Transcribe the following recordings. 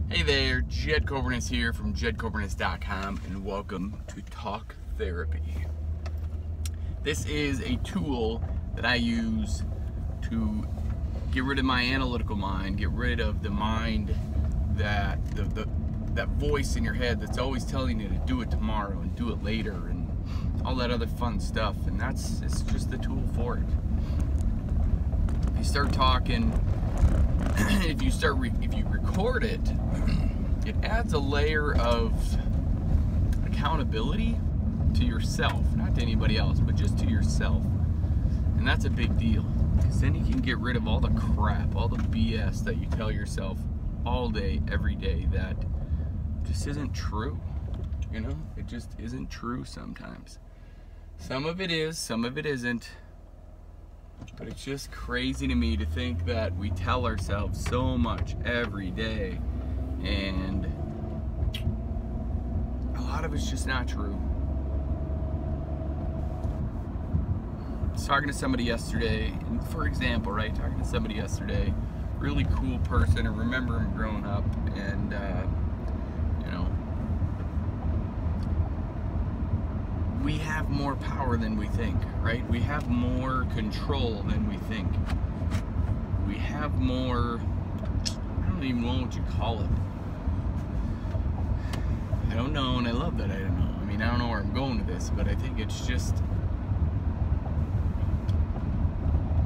Hey there, Jed Coburnus here from jedcoburnus.com, and welcome to Talk Therapy. This is a tool that I use to get rid of my analytical mind, get rid of the mind that that voice in your head that's always telling you to do it tomorrow and do it later and all that other fun stuff. And it's just the tool for it. If you start talking, if you record it, it adds a layer of accountability to yourself, not to anybody else, but just to yourself. And that's a big deal, because then you can get rid of all the crap, all the BS that you tell yourself all day, every day, that just isn't true. You know, it just isn't true sometimes. Some of it is, some of it isn't. But it's just crazy to me to think that we tell ourselves so much every day, and a lot of it's just not true. I was talking to somebody yesterday, and for example, right, talking to somebody yesterday, really cool person. I remember him growing up, and you know, we have more power than we think, right? We have more control than we think. We have more, I don't even know what you call it. I don't know, and I love that I don't know. I mean, I don't know where I'm going with this, but I think it's just,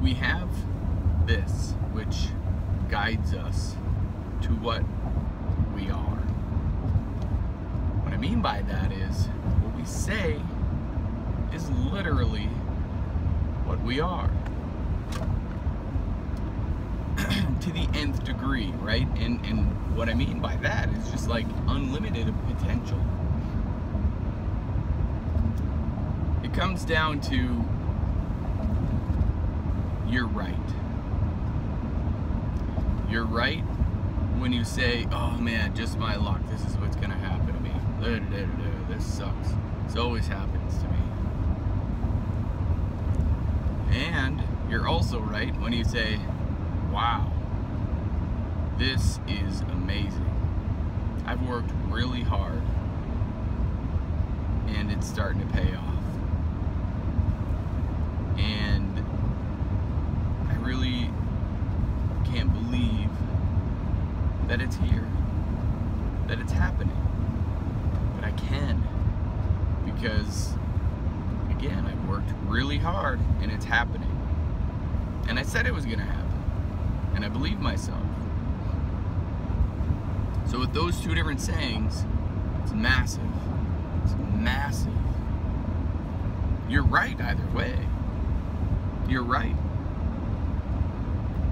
we have this, which guides us to what we are. What I mean by that is, what we say is literally what we are. To the nth degree, right? And what I mean by that is just like unlimited potential. It comes down to, you're right. You're right when you say, oh man, just my luck, this is what's gonna happen to me. This sucks. This always happens to me. And you're also right when you say, wow, this is amazing. I've worked really hard and it's starting to pay off. And I really can't believe that it's here, that it's happening. But I can, because again, I've worked really hard and it's happening. And I said it was gonna happen. And I believe myself. So with those two different sayings, it's massive. It's massive. You're right either way. You're right.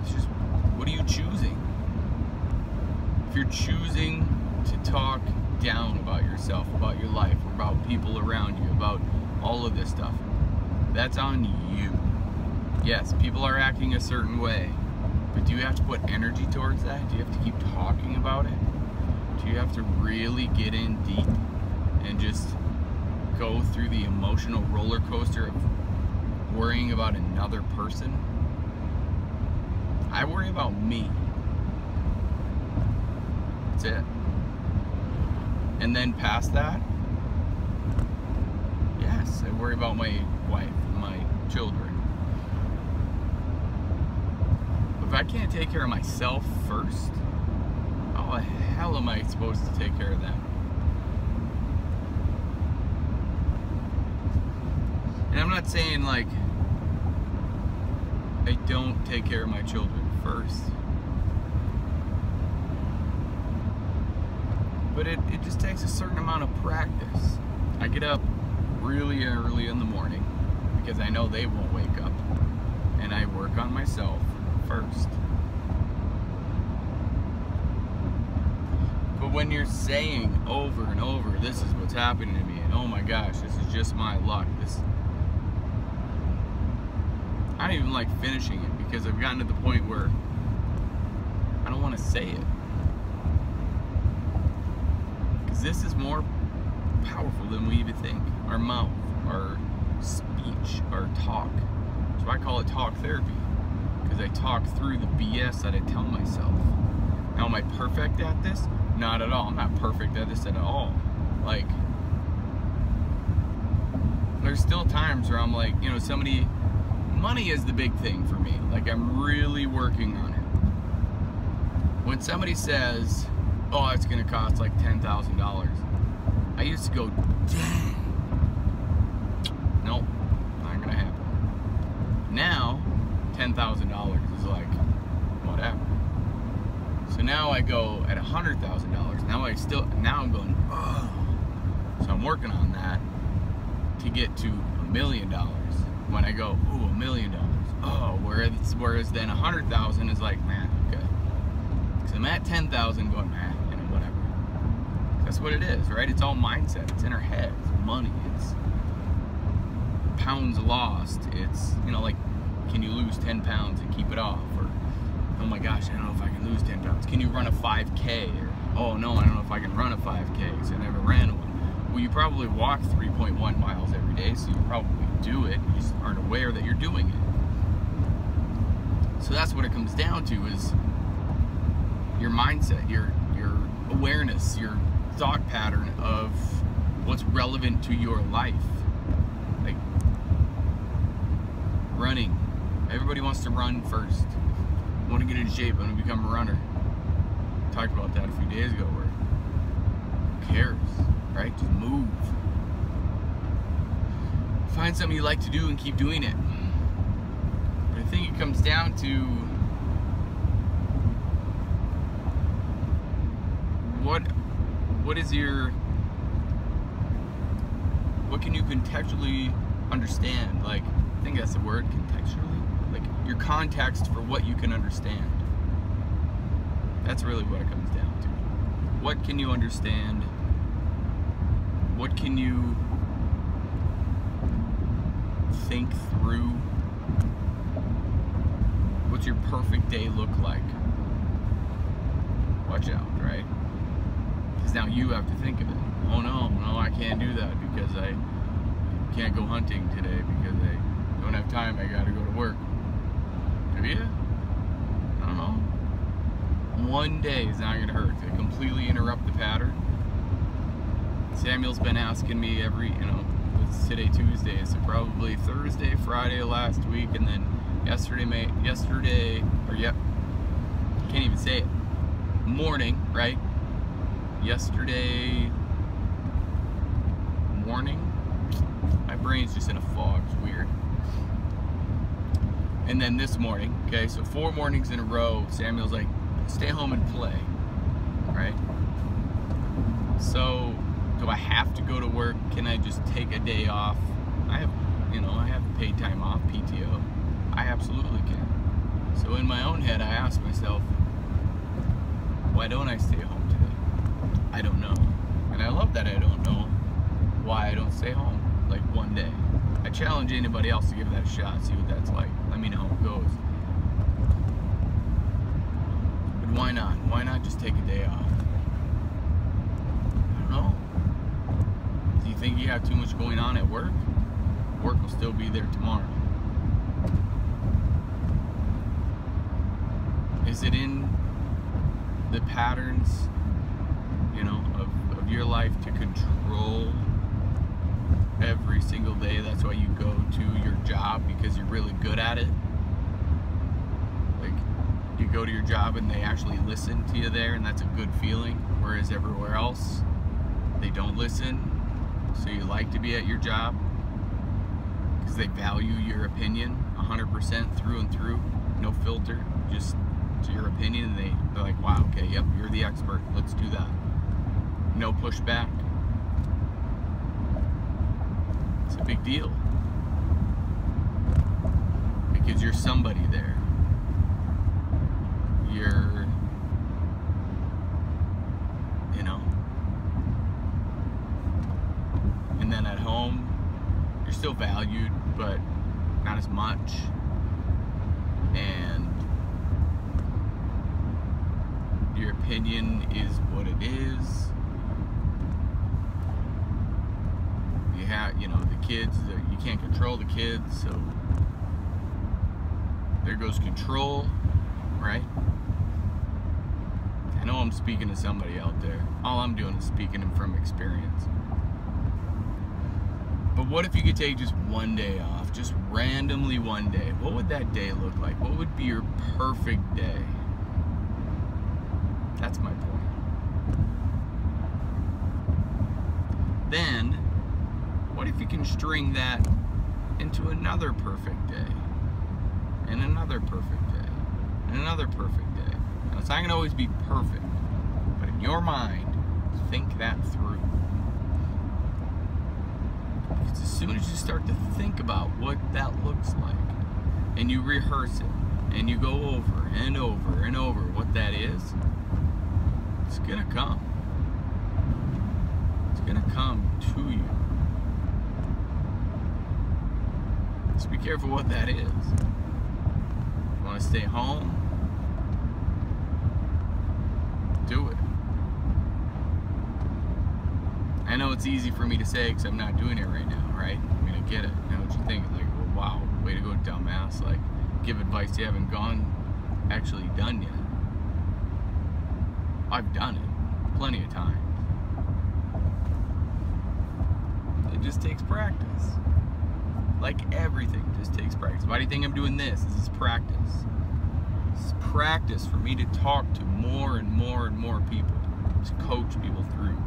It's just, what are you choosing? If you're choosing to talk down about yourself, about your life, or about people around you, about all of this stuff, that's on you. Yes, people are acting a certain way, but do you have to put energy towards that? Do you have to keep talking about it? Do you have to really get in deep and just go through the emotional roller coaster of worrying about another person? I worry about me. That's it. And then past that, yes, I worry about my wife and my children. But if I can't take care of myself first, how the hell am I supposed to take care of them? And I'm not saying like I don't take care of my children first. But it just takes a certain amount of practice. I get up really early in the morning because I know they won't wake up, and I work on myself first. But when you're saying over and over, this is what's happening to me, and oh my gosh, this is just my luck, I don't even like finishing it, because I've gotten to the point where I don't want to say it. Because this is more powerful than we even think. Our mouth, our speech, our talk. That's why I call it talk therapy. Because I talk through the BS that I tell myself. Now, am I perfect at this? Not at all. I'm not perfect at this at all. Like, there's still times where I'm like, you know, money is the big thing for me. Like, I'm really working on it. When somebody says, oh, it's gonna cost like $10,000, I used to go, dang. Nope, not gonna happen. Now, $10,000 is like, whatever. So now I go at $100,000. Now I'm going, oh. So I'm working on that to get to $1 million. When I go, ooh, $1 million. Oh, whereas then 100,000 is like, man, okay. So I'm at 10,000 going, man, you know, whatever. That's what it is, right? It's all mindset. It's in our head. It's money. It's pounds lost. It's, you know, like, can you lose 10 pounds and keep it off? Or, oh my gosh, I don't know if I can lose 10 pounds. Can you run a 5K? Or, oh no, I don't know if I can run a 5K because I never ran one. Well, you probably walk 3.1 miles every day, so you probably do it. You just aren't aware that you're doing it. So that's what it comes down to, is your mindset, your awareness, your thought pattern of what's relevant to your life. Like running. Everybody wants to run first. I want to get in shape. I want to become a runner. I talked about that a few days ago. Where who cares, right? Just move. Find something you like to do and keep doing it. But I think it comes down to what can you contextually understand? Like, I think that's the word, contextually. Like, your context for what you can understand. That's really what it comes down to. What can you understand? What can you think through? What's your perfect day look like? Watch out, right? Because now you have to think of it. Oh no, I can't do that because I can't go hunting today because I don't have time. I gotta go to work. Do you? I don't know. One day is not gonna hurt. To completely interrupt the pattern. Samuel's been asking me it's today Tuesday, so probably Thursday, Friday last week, and then can't even say it. Morning, right? Yesterday morning. My brain's just in a fog. It's weird. And then this morning, okay, so 4 mornings in a row, Samuel's like, stay home and play, right? So, do I have to go to work? Can I just take a day off? I have paid time off, PTO. I absolutely can. So in my own head, I ask myself, why don't I stay home today? I don't know. And I love that I don't know why I don't stay home, like one day. I challenge anybody else to give that a shot, see what that's like. Let me know how it goes. But why not? Why not just take a day off? I don't know. Do you think you have too much going on at work? Work will still be there tomorrow. Is it in the patterns, of your life to control every single day? That's why you go to your job, because you're really good at it. Like, you go to your job and they actually listen to you there, and that's a good feeling. Whereas everywhere else, they don't listen. So you like to be at your job because they value your opinion 100% through and through, no filter, just to your opinion, and they're like, wow, okay, yep, you're the expert, let's do that. No pushback. It's a big deal because you're somebody there. You're, and then at home, you're still valued, but not as much. And your opinion is what it is. You have, the kids, you can't control the kids, so there goes control, right? I know I'm speaking to somebody out there. All I'm doing is speaking from experience. But what if you could take just one day off, just randomly one day? What would that day look like? What would be your perfect day? That's my point. Then, what if you can string that into another perfect day, and another perfect day, and another perfect day? Now, it's not going to always be perfect, but in your mind, think that through. Because as soon as you start to think about what that looks like, and you rehearse it, and you go over and over and over what that is, it's gonna come. It's gonna come to you. Just be careful what that is. You wanna stay home? Do it. I know it's easy for me to say because I'm not doing it right now, right? I mean, I get it. I know what you're thinking. Like, well, wow, way to go, dumbass. Like, give advice you haven't actually done yet. I've done it plenty of times. It just takes practice. Like everything just takes practice. Why do you think I'm doing this? This is practice. This is practice for me to talk to more and more and more people, to coach people through.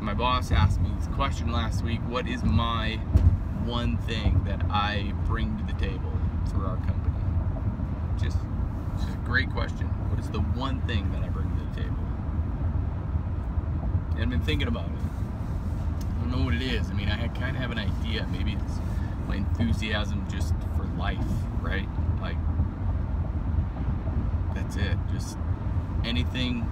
My boss asked me this question last week: what is my one thing that I bring to the table for our company? Just a great question. What is the one thing that I bring to the table? And I've been thinking about it. I don't know what it is. I mean, I kind of have an idea. Maybe it's my enthusiasm just for life, right? Like, that's it. Just anything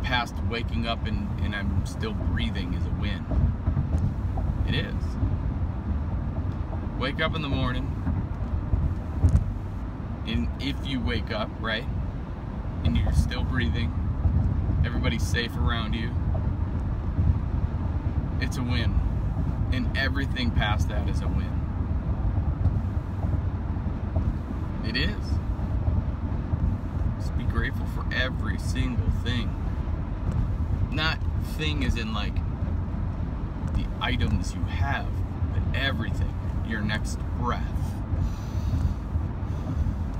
past waking up and I'm still breathing is a win. It is. Wake up in the morning, and if you wake up, right, and you're still breathing, everybody's safe around you, it's a win. And everything past that is a win. It is. Just be grateful for every single thing. Not thing as in like the items you have, but everything. Your next breath.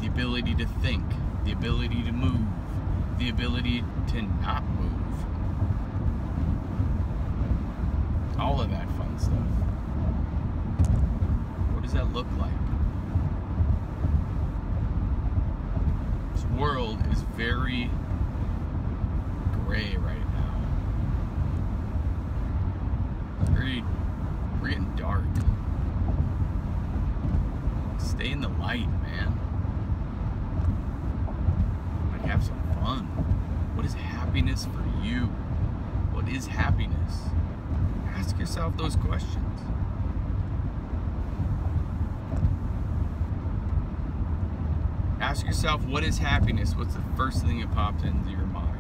The ability to think. The ability to move. The ability to not move. All of that fun stuff. What does that look like? This world is very gray right now. We're getting dark. Stay in the light, man. Like, have some fun. What is happiness for you? What is happiness? Ask yourself those questions. Ask yourself, what is happiness? What's the first thing that popped into your mind?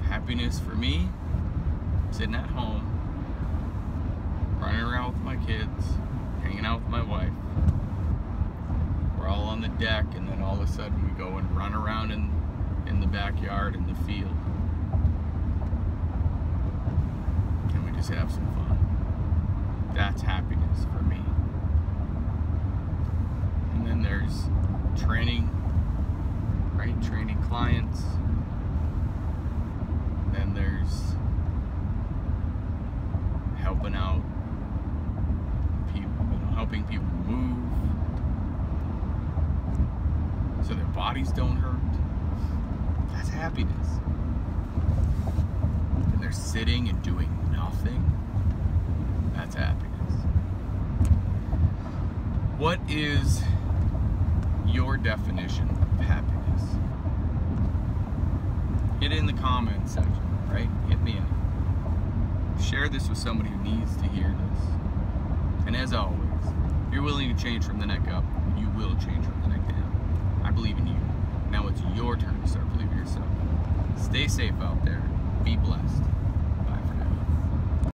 Happiness for me, sitting at home, running around with my kids, hanging out with my wife. We're all on the deck, and then all of a sudden we go and run around in the backyard, in the field. And we just have some fun. That's happiness for me. And then there's training, right? Training clients. Then there's helping out people, helping people move so their bodies don't hurt. That's happiness. And they're sitting and doing nothing. That's happiness. What is your definition of happiness? Hit it in the comments section, right? Hit me up. Share this with somebody who needs to hear this. And as always, if you're willing to change from the neck up, you will change from the neck down. I believe in you. Now it's your turn to start believing in yourself. Stay safe out there. Be blessed.